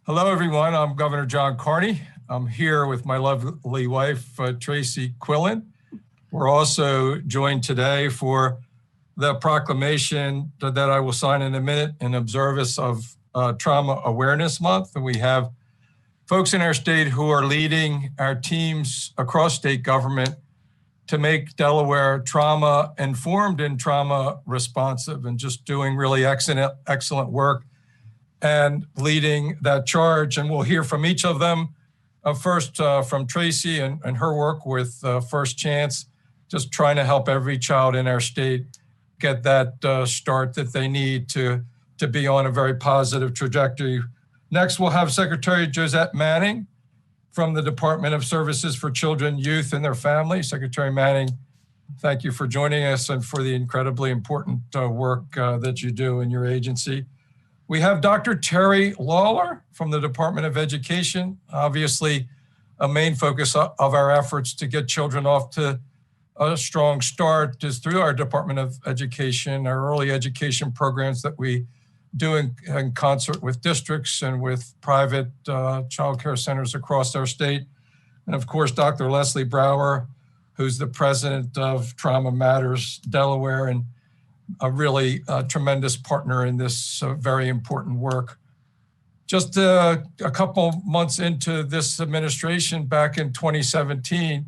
Hello, everyone. I'm Governor John Carney. I'm here with my lovely wife, Tracey Quillen. We're also joined today for the proclamation that I will sign in a minute in observance of Trauma Awareness Month. And we have folks in our state who are leading our teams across state government to make Delaware trauma informed and trauma responsive, and just doing really excellent work and leading that charge. And we'll hear from each of them. First from Tracey and her work with First Chance, just trying to help every child in our state get that start that they need to be on a very positive trajectory. Next, we'll have Secretary Josette Manning from the Department of Services for Children, Youth, and their Families. Secretary Manning, thank you for joining us and for the incredibly important work that you do in your agency. We have Dr. Terry Lawler from the Department of Education. Obviously, a main focus of our efforts to get children off to a strong start is through our Department of Education, our early education programs that we do in concert with districts and with private child care centers across our state. And of course, Dr. Leslie Brower, who's the president of Trauma Matters Delaware, and a really tremendous partner in this very important work. Just a couple months into this administration, back in 2017,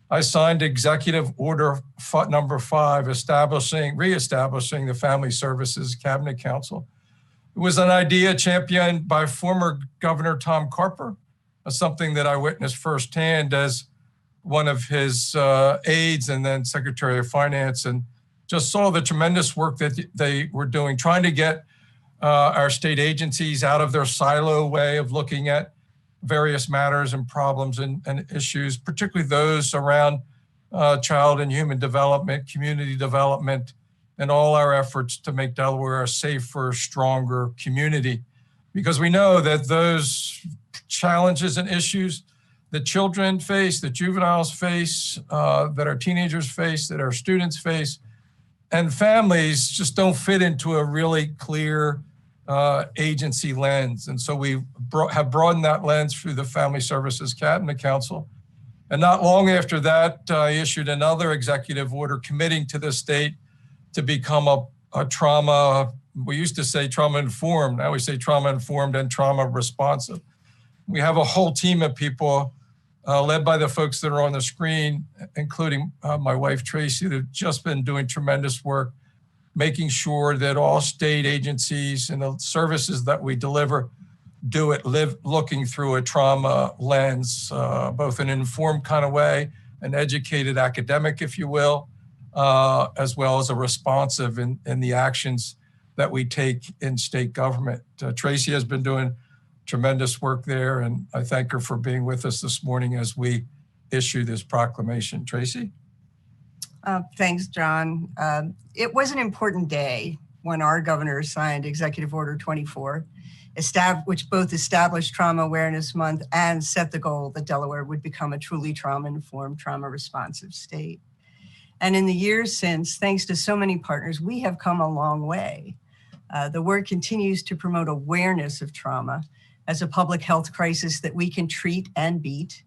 I signed Executive Order number 5, reestablishing the Family Services Cabinet Council. It was an idea championed by former Governor Tom Carper, something that I witnessed firsthand as one of his aides and then Secretary of Finance, and just saw the tremendous work that they were doing, trying to get our state agencies out of their silo way of looking at various matters and problems and issues, particularly those around child and human development, community development, and all our efforts to make Delaware a safer, stronger community. Because we know that those challenges and issues that children face, that juveniles face, that our teenagers face, that our students face, and families just don't fit into a really clear agency lens. And so we have broadened that lens through the Family Services Cabinet Council. And not long after that, I issued another executive order committing to the state to become a trauma, we used to say trauma informed, now we say trauma informed and trauma responsive. We have a whole team of people led by the folks that are on the screen, including my wife, Tracey, that have just been doing tremendous work, making sure that all state agencies and the services that we deliver do it looking through a trauma lens, both an informed kind of way, an educated academic, if you will, as well as a responsive in the actions that we take in state government. Tracey has been doing tremendous work there, and I thank her for being with us this morning as we issue this proclamation. Tracey? Thanks, John. It was an important day when our governor signed Executive Order 24, which both established Trauma Awareness Month and set the goal that Delaware would become a truly trauma-informed, trauma-responsive state. And in the years since, thanks to so many partners, we have come a long way. The work continues to promote awareness of trauma as a public health crisis that we can treat and beat.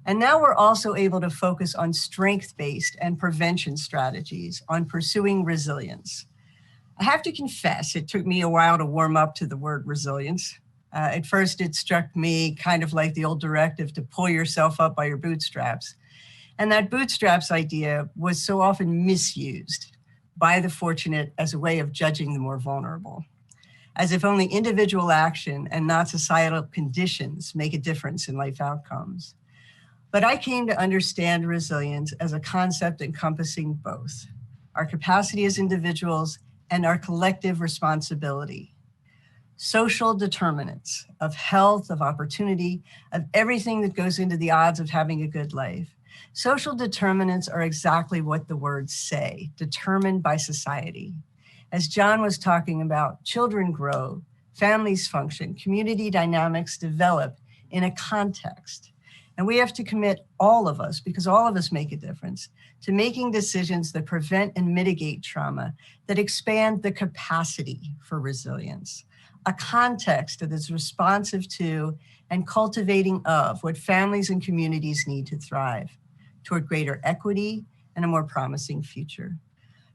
And now we're also able to focus on strength-based and prevention strategies, on pursuing resilience. I have to confess, it took me a while to warm up to the word resilience. At first, it struck me kind of like the old directive to pull yourself up by your bootstraps. And that bootstraps idea was so often misused by the fortunate as a way of judging the more vulnerable, as if only individual action and not societal conditions make a difference in life outcomes. But I came to understand resilience as a concept encompassing both our capacity as individuals and our collective responsibility. Social determinants of health, of opportunity, of everything that goes into the odds of having a good life. Social determinants are exactly what the words say, determined by society. As John was talking about, children grow, families function, community dynamics develop in a context. And we have to commit, all of us, because all of us make a difference, to making decisions that prevent and mitigate trauma, that expand the capacity for resilience, a context that is responsive to and cultivating of what families and communities need to thrive toward greater equity and a more promising future.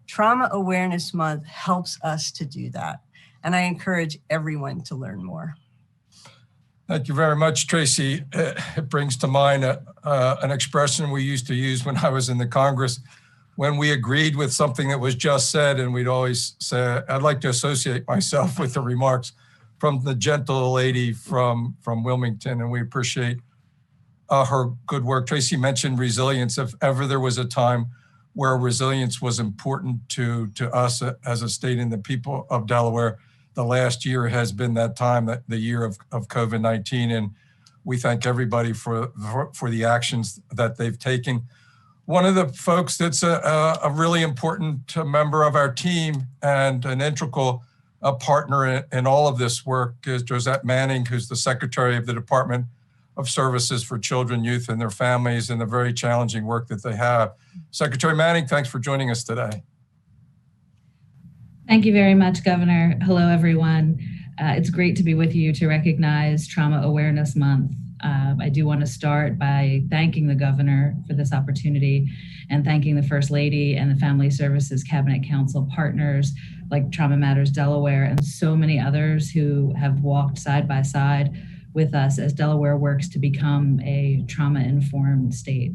Trauma Awareness Month helps us to do that, and I encourage everyone to learn more. Thank you very much, Tracey. It brings to mind an expression we used to use when I was in the Congress, when we agreed with something that was just said, and we'd always say, I'd like to associate myself with the remarks from the gentle lady from Wilmington, and we appreciate her good work. Tracey mentioned resilience. If ever there was a time where resilience was important to us as a state and the people of Delaware, the last year has been that time, that the year of COVID-19, and we thank everybody for the actions that they've taken. One of the folks that's a really important member of our team and an integral partner in all of this work is Josette Manning, who's the Secretary of the Department of Services for Children, Youth, and their families, and the very challenging work that they have. Secretary Manning, thanks for joining us today. Thank you very much, Governor. Hello, everyone. It's great to be with you to recognize Trauma Awareness Month. I do want to start by thanking the Governor for this opportunity and thanking the First Lady and the Family Services Cabinet Council partners like Trauma Matters Delaware and so many others who have walked side by side with us as Delaware works to become a trauma-informed state.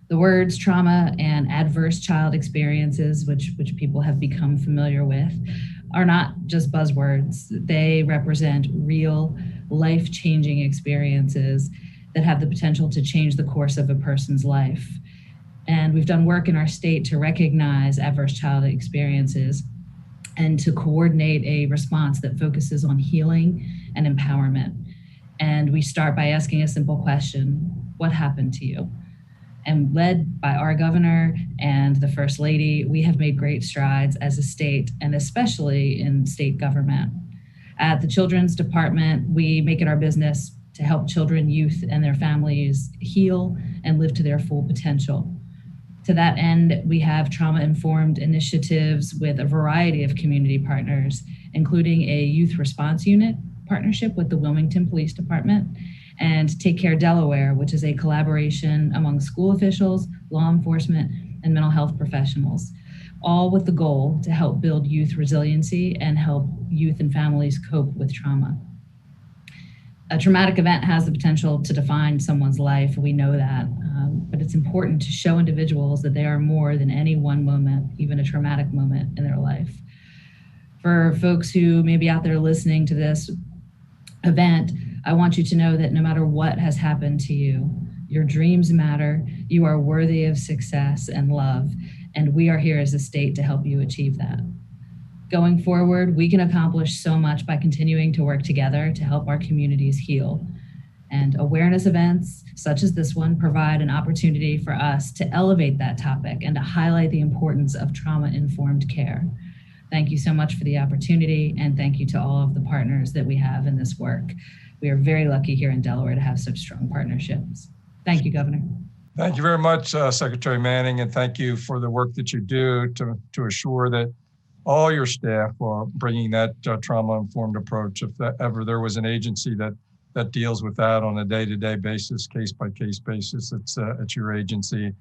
The words trauma and adverse child experiences, which people have become familiar with, are not just buzzwords. They represent real, life-changing experiences that have the potential to change the course of a person's life. And we've done work in our state to recognize adverse child experiences and to coordinate a response that focuses on healing and empowerment. And we start by asking a simple question: what happened to you? And led by our governor and the First Lady, we have made great strides as a state, and especially in state government. At the Children's Department, we make it our business to help children, youth, and their families heal and live to their full potential. To that end, we have trauma-informed initiatives with a variety of community partners, including a youth response unit partnership with the Wilmington Police Department, and Take Care Delaware, which is a collaboration among school officials, law enforcement, and mental health professionals, all with the goal to help build youth resiliency and help youth and families cope with trauma. A traumatic event has the potential to define someone's life, we know that, but it's important to show individuals that they are more than any one moment, even a traumatic moment in their life. For folks who may be out there listening to this event, I want you to know that no matter what has happened to you, your dreams matter, you are worthy of success and love, and we are here as a state to help you achieve that. Going forward, we can accomplish so much by continuing to work together to help our communities heal. And awareness events such as this one provide an opportunity for us to elevate that topic and to highlight the importance of trauma-informed care. Thank you so much for the opportunity, and thank you to all of the partners that we have in this work. We are very lucky here in Delaware to have such strong partnerships. Thank you, Governor. Thank you very much, Secretary Manning, and thank you for the work that you do to assure that all your staff are bringing that trauma-informed approach. If ever there was an agency that deals with that on a day-to-day basis, case-by-case basis, it's your agency.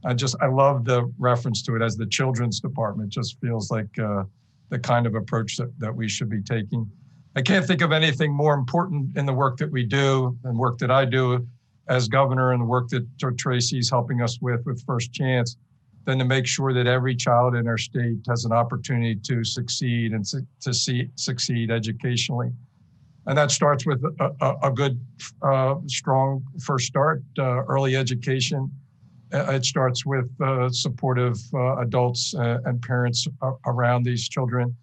I love the reference to it as the Children's Department. It just feels like the kind of approach that we should be taking. I can't think of anything more important in the work that we do and work that I do as governor and the work that Tracey's helping us with First Chance than to make sure that every child in our state has an opportunity to succeed and to succeed educationally. And that starts with a good, strong first start, early education. It starts with supportive adults and parents around these children.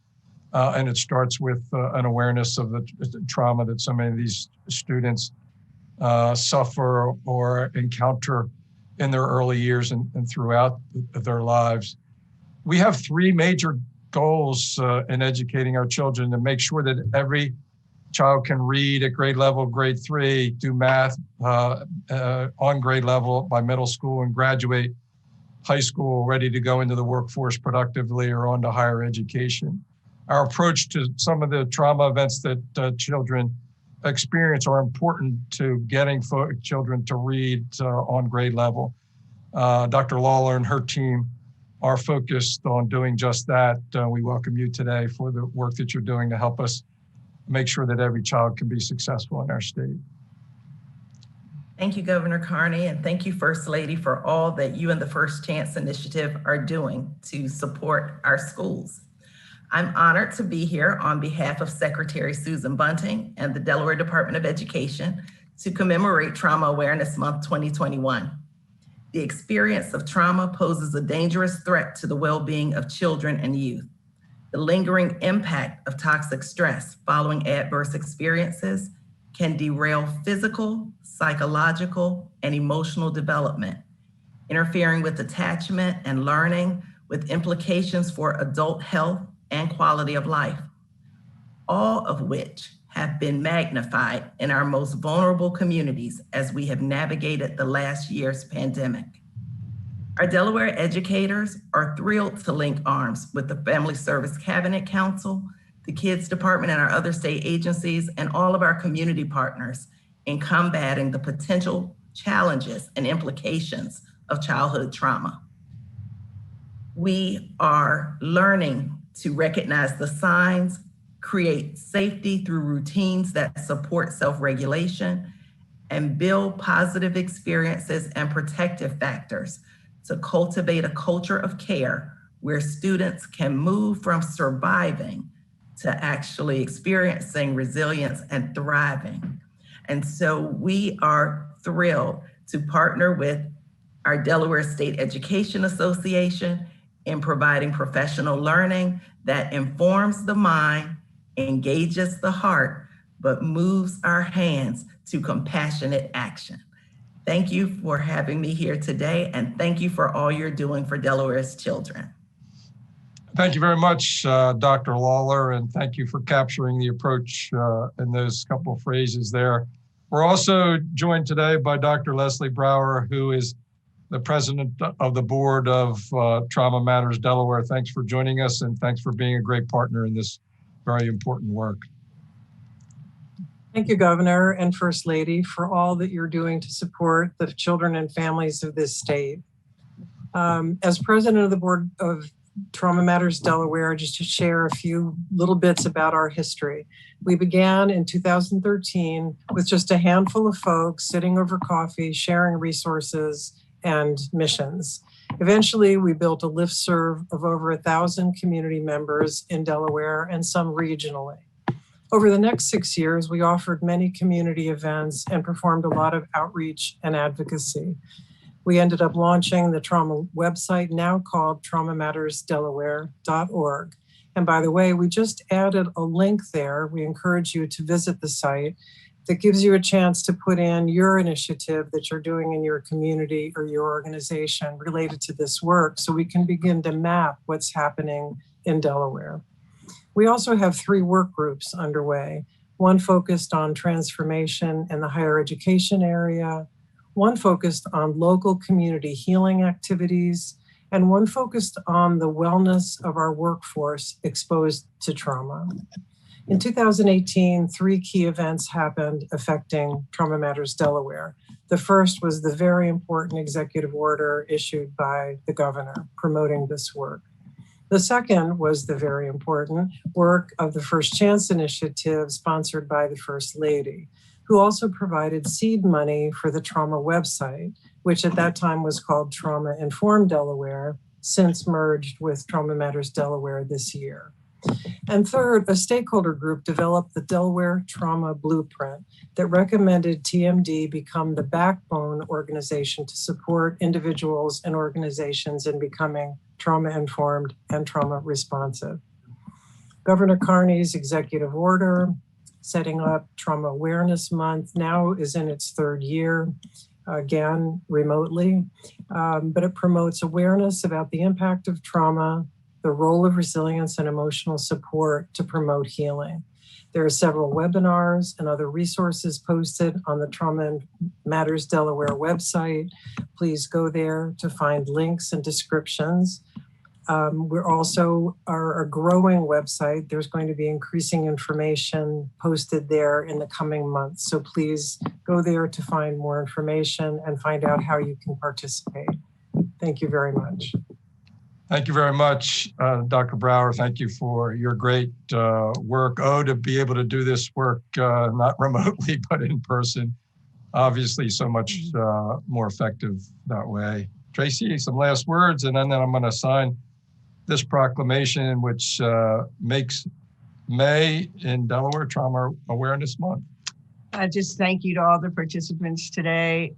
And it starts with an awareness of the trauma that so many of these students suffer or encounter in their early years and throughout their lives. We have three major goals in educating our children to make sure that every child can read at grade level, grade 3, do math on grade level by middle school, and graduate high school ready to go into the workforce productively or on to higher education. Our approach to some of the trauma events that children experience are important to getting children to read on grade level. Dr. Lawler and her team are focused on doing just that. We welcome you today for the work that you're doing to help us make sure that every child can be successful in our state. Thank you, Governor Carney, and thank you, First Lady, for all that you and the First Chance Initiative are doing to support our schools. I'm honored to be here on behalf of Secretary Susan Bunting and the Delaware Department of Education to commemorate Trauma Awareness Month 2021. The experience of trauma poses a dangerous threat to the well-being of children and youth. The lingering impact of toxic stress following adverse experiences can derail physical, psychological, and emotional development, interfering with attachment and learning, with implications for adult health and quality of life, all of which have been magnified in our most vulnerable communities as we have navigated the last year's pandemic. Our Delaware educators are thrilled to link arms with the Family Service Cabinet Council, the Kids Department, and our other state agencies, and all of our community partners in combating the potential challenges and implications of childhood trauma. We are learning to recognize the signs, create safety through routines that support self-regulation, and build positive experiences and protective factors to cultivate a culture of care where students can move from surviving to actually experiencing resilience and thriving. And so we are thrilled to partner with our Delaware State Education Association in providing professional learning that informs the mind, engages the heart, but moves our hands to compassionate action. Thank you for having me here today, and thank you for all you're doing for Delaware's children. Thank you very much, Dr. Lawler, and thank you for capturing the approach in those couple of phrases there. We're also joined today by Dr. Leslie Brower, who is the president of the board of Trauma Matters Delaware. Thanks for joining us, and thanks for being a great partner in this very important work. Thank you, Governor and First Lady, for all that you're doing to support the children and families of this state. As president of the board of Trauma Matters Delaware, just to share a few little bits about our history. We began in 2013 with just a handful of folks sitting over coffee, sharing resources and missions. Eventually, we built a listserv of over 1,000 community members in Delaware and some regionally. Over the next 6 years, we offered many community events and performed a lot of outreach and advocacy. We ended up launching the trauma website, now called traumamattersdelaware.org. And by the way, we just added a link there. We encourage you to visit the site that gives you a chance to put in your initiative that you're doing in your community or your organization related to this work, so we can begin to map what's happening in Delaware. We also have 3 work groups underway, one focused on transformation in the higher education area, one focused on local community healing activities, and one focused on the wellness of our workforce exposed to trauma. In 2018, 3 key events happened affecting Trauma Matters Delaware. The first was the very important executive order issued by the governor promoting this work. The second was the very important work of the First Chance Initiative sponsored by the First Lady, who also provided seed money for the trauma website, which at that time was called Trauma Informed Delaware, since merged with Trauma Matters Delaware this year. And third, a stakeholder group developed the Delaware Trauma Blueprint that recommended TMD become the backbone organization to support individuals and organizations in becoming trauma-informed and trauma-responsive. Governor Carney's executive order setting up Trauma Awareness Month now is in its 3rd year, again, remotely, but it promotes awareness about the impact of trauma the role of resilience and emotional support to promote healing. There are several webinars and other resources posted on the Trauma Matters Delaware website. Please go there to find links and descriptions. We're also a growing website. There's going to be increasing information posted there in the coming months. So please go there to find more information and find out how you can participate. Thank you very much. Thank you very much, Dr. Brower. Thank you for your great work. To be able to do this work, not remotely, but in person, obviously so much more effective that way. Tracey, some last words, and then I'm going to sign this proclamation, which makes May in Delaware Trauma Awareness Month. Just thank you to all the participants today.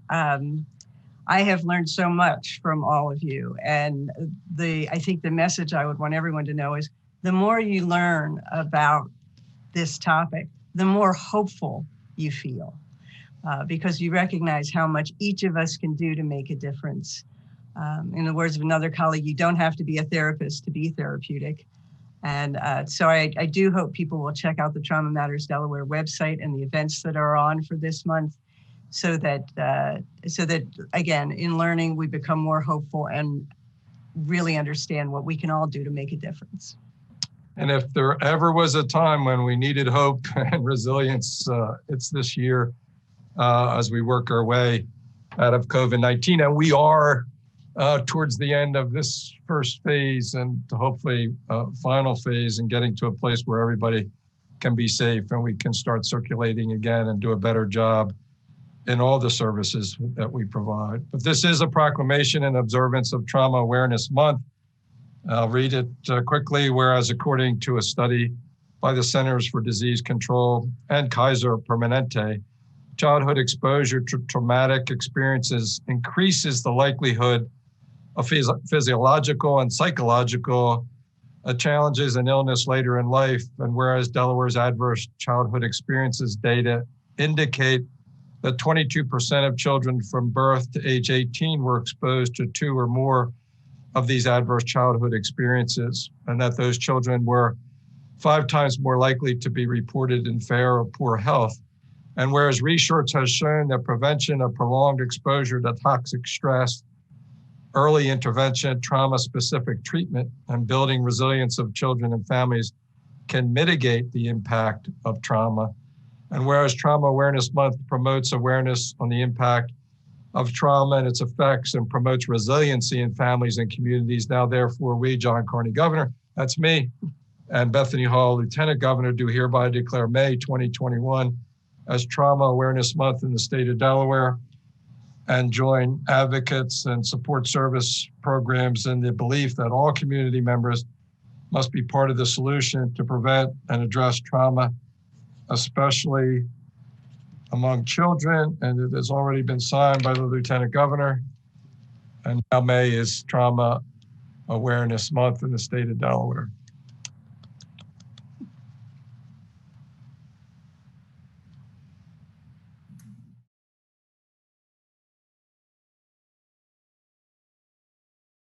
I have learned so much from all of you. And I think the message I would want everyone to know is the more you learn about this topic, the more hopeful you feel because you recognize how much each of us can do to make a difference. In the words of another colleague, you don't have to be a therapist to be therapeutic. And so I do hope people will check out the Trauma Matters Delaware website and the events that are on for this month. So that again, in learning, we become more hopeful and really understand what we can all do to make a difference. And if there ever was a time when we needed hope and resilience, it's this year as we work our way out of COVID-19. And we are towards the end of this first phase and hopefully final phase and getting to a place where everybody can be safe and we can start circulating again and do a better job in all the services that we provide. But this is a proclamation in observance of Trauma Awareness Month. I'll read it quickly. Whereas according to a study by the Centers for Disease Control and Kaiser Permanente, childhood exposure to traumatic experiences increases the likelihood of physiological and psychological challenges and illness later in life. And whereas Delaware's adverse childhood experiences data indicate that 22% of children from birth to age 18 were exposed to 2 or more of these adverse childhood experiences, and that those children were 5 times more likely to be reported in fair or poor health. And whereas research has shown that prevention of prolonged exposure to toxic stress, early intervention, trauma-specific treatment, and building resilience of children and families can mitigate the impact of trauma. And whereas Trauma Awareness Month promotes awareness on the impact of trauma and its effects and promotes resiliency in families and communities, now therefore we, John Carney, Governor, that's me, and Bethany Hall, Lieutenant Governor, do hereby declare May 2021 as Trauma Awareness Month in the state of Delaware and join advocates and support service programs in the belief that all community members must be part of the solution to prevent and address trauma, especially among children, and it has already been signed by the Lieutenant Governor. And now May is Trauma Awareness Month in the state of Delaware.